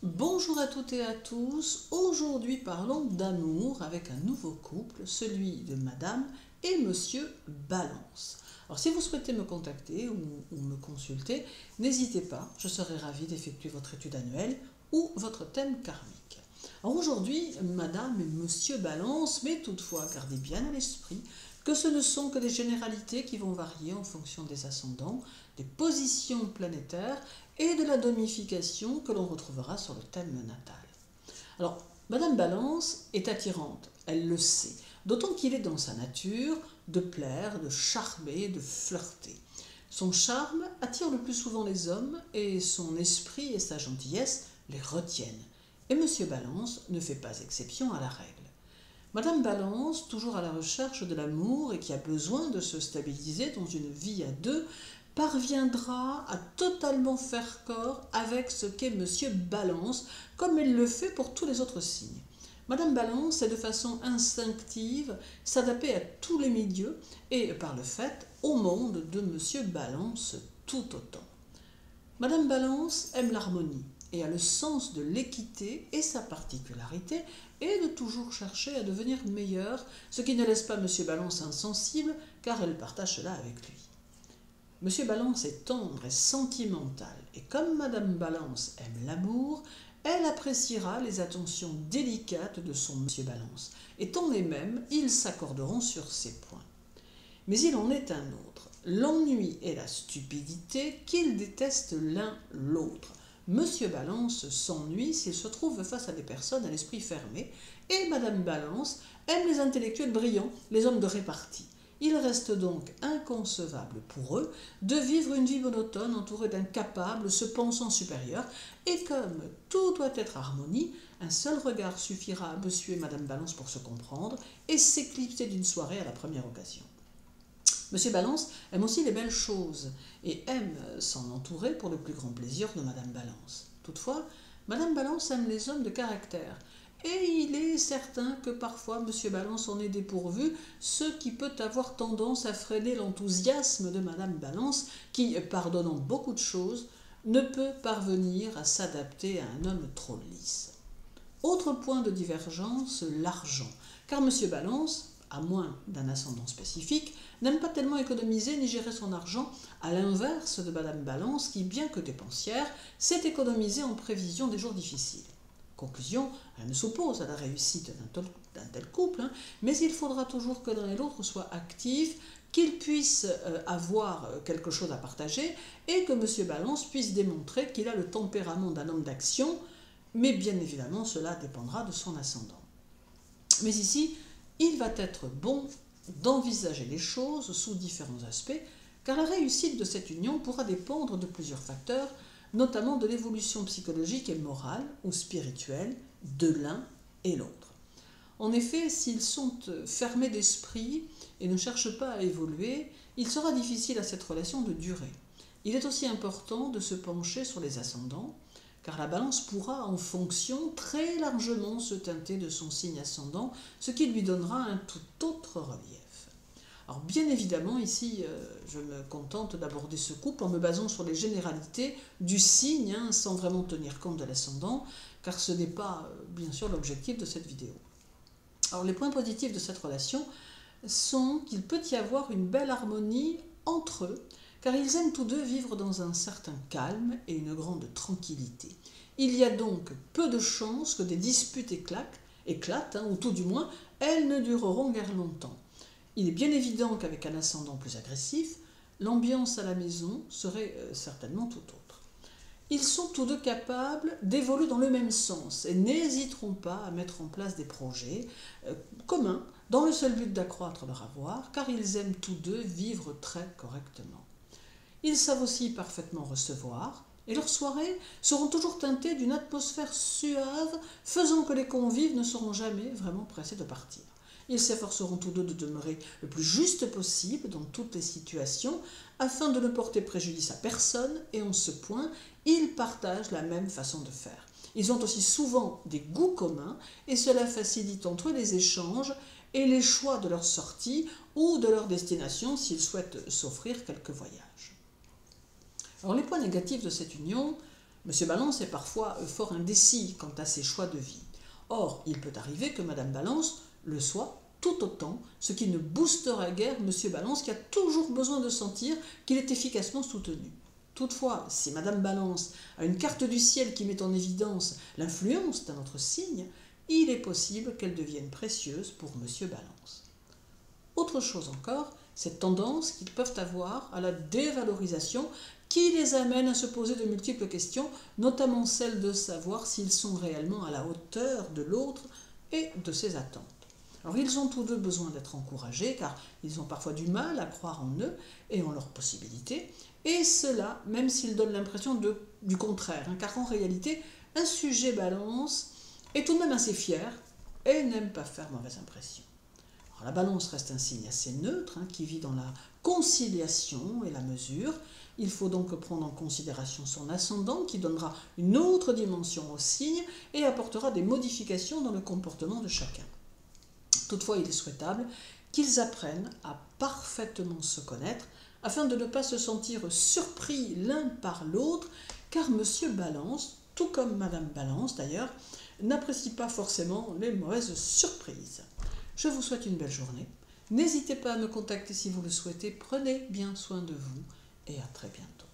Bonjour à toutes et à tous, aujourd'hui parlons d'amour avec un nouveau couple, celui de Madame et Monsieur Balance. Alors si vous souhaitez me contacter ou me consulter, n'hésitez pas, je serai ravie d'effectuer votre étude annuelle ou votre thème karmique. Alors aujourd'hui, Madame et Monsieur Balance, mais toutefois gardez bien à l'esprit que ce ne sont que des généralités qui vont varier en fonction des ascendants, des positions planétaires et de la domification que l'on retrouvera sur le thème natal. Alors, Madame Balance est attirante, elle le sait, d'autant qu'il est dans sa nature de plaire, de charmer, de flirter. Son charme attire le plus souvent les hommes et son esprit et sa gentillesse les retiennent. Et Monsieur Balance ne fait pas exception à la règle. Madame Balance, toujours à la recherche de l'amour et qui a besoin de se stabiliser dans une vie à deux, parviendra à totalement faire corps avec ce qu'est Monsieur Balance, comme elle le fait pour tous les autres signes. Madame Balance est de façon instinctive s'adapter à tous les milieux et, par le fait, au monde de Monsieur Balance tout autant. Madame Balance aime l'harmonie et a le sens de l'équité, et sa particularité est de toujours chercher à devenir meilleure, ce qui ne laisse pas Monsieur Balance insensible, car elle partage cela avec lui. Monsieur Balance est tendre et sentimental, et comme Madame Balance aime l'amour, elle appréciera les attentions délicates de son Monsieur Balance, et tant et même ils s'accorderont sur ces points. Mais il en est un autre, l'ennui et la stupidité qu'ils détestent l'un l'autre. Monsieur Balance s'ennuie s'il se trouve face à des personnes à l'esprit fermé, et Madame Balance aime les intellectuels brillants, les hommes de répartie. Il reste donc inconcevable pour eux de vivre une vie monotone entourée d'incapables se pensant supérieurs, et comme tout doit être harmonie, un seul regard suffira à Monsieur et Madame Balance pour se comprendre et s'éclipser d'une soirée à la première occasion. Monsieur Balance aime aussi les belles choses et aime s'en entourer pour le plus grand plaisir de Madame Balance. Toutefois, Madame Balance aime les hommes de caractère, et il est certain que parfois Monsieur Balance en est dépourvu, ce qui peut avoir tendance à freiner l'enthousiasme de Madame Balance, qui, pardonnant beaucoup de choses, ne peut parvenir à s'adapter à un homme trop lisse. Autre point de divergence, l'argent, car Monsieur Balance, à moins d'un ascendant spécifique, n'aime pas tellement économiser ni gérer son argent, à l'inverse de Madame Balance qui, bien que dépensière, sait économiser en prévision des jours difficiles. Conclusion, elle ne s'oppose à la réussite d'un tel couple, mais il faudra toujours que l'un et l'autre soient actifs, qu'ils puissent avoir quelque chose à partager et que M. Balance puisse démontrer qu'il a le tempérament d'un homme d'action, mais bien évidemment cela dépendra de son ascendant. Mais ici, il va être bon d'envisager les choses sous différents aspects, car la réussite de cette union pourra dépendre de plusieurs facteurs, notamment de l'évolution psychologique et morale ou spirituelle de l'un et l'autre. En effet, s'ils sont fermés d'esprit et ne cherchent pas à évoluer, il sera difficile à cette relation de durer. Il est aussi important de se pencher sur les ascendants, car la balance pourra en fonction très largement se teinter de son signe ascendant, ce qui lui donnera un tout autre relief. Alors bien évidemment, ici, je me contente d'aborder ce couple en me basant sur les généralités du signe, sans vraiment tenir compte de l'ascendant, car ce n'est pas, bien sûr, l'objectif de cette vidéo. Alors les points positifs de cette relation sont qu'il peut y avoir une belle harmonie entre eux, car ils aiment tous deux vivre dans un certain calme et une grande tranquillité. Il y a donc peu de chances que des disputes éclatent, ou tout du moins, elles ne dureront guère longtemps. Il est bien évident qu'avec un ascendant plus agressif, l'ambiance à la maison serait certainement tout autre. Ils sont tous deux capables d'évoluer dans le même sens et n'hésiteront pas à mettre en place des projets communs dans le seul but d'accroître leur avoir, car ils aiment tous deux vivre très correctement. Ils savent aussi parfaitement recevoir, et leurs soirées seront toujours teintées d'une atmosphère suave, faisant que les convives ne seront jamais vraiment pressés de partir. Ils s'efforceront tous deux de demeurer le plus juste possible dans toutes les situations, afin de ne porter préjudice à personne, et en ce point, ils partagent la même façon de faire. Ils ont aussi souvent des goûts communs, et cela facilite entre eux les échanges et les choix de leur sortie ou de leur destination s'ils souhaitent s'offrir quelques voyages. Alors les points négatifs de cette union, Monsieur Balance est parfois fort indécis quant à ses choix de vie. Or, il peut arriver que Madame Balance le soit tout autant, ce qui ne boostera guère Monsieur Balance qui a toujours besoin de sentir qu'il est efficacement soutenu. Toutefois, si Madame Balance a une carte du ciel qui met en évidence l'influence d'un autre signe, il est possible qu'elle devienne précieuse pour Monsieur Balance. Autre chose encore, cette tendance qu'ils peuvent avoir à la dévalorisation qui les amène à se poser de multiples questions, notamment celle de savoir s'ils sont réellement à la hauteur de l'autre et de ses attentes. Alors ils ont tous deux besoin d'être encouragés car ils ont parfois du mal à croire en eux et en leurs possibilités, et cela même s'ils donnent l'impression du contraire, car en réalité, un sujet Balance est tout de même assez fier et n'aime pas faire mauvaise impression. Alors, la Balance reste un signe assez neutre qui vit dans la conciliation et la mesure. Il faut donc prendre en considération son ascendant qui donnera une autre dimension au signe et apportera des modifications dans le comportement de chacun. Toutefois, il est souhaitable qu'ils apprennent à parfaitement se connaître afin de ne pas se sentir surpris l'un par l'autre, car Monsieur Balance, tout comme Madame Balance d'ailleurs, n'apprécie pas forcément les mauvaises surprises. Je vous souhaite une belle journée. N'hésitez pas à me contacter si vous le souhaitez. Prenez bien soin de vous et à très bientôt.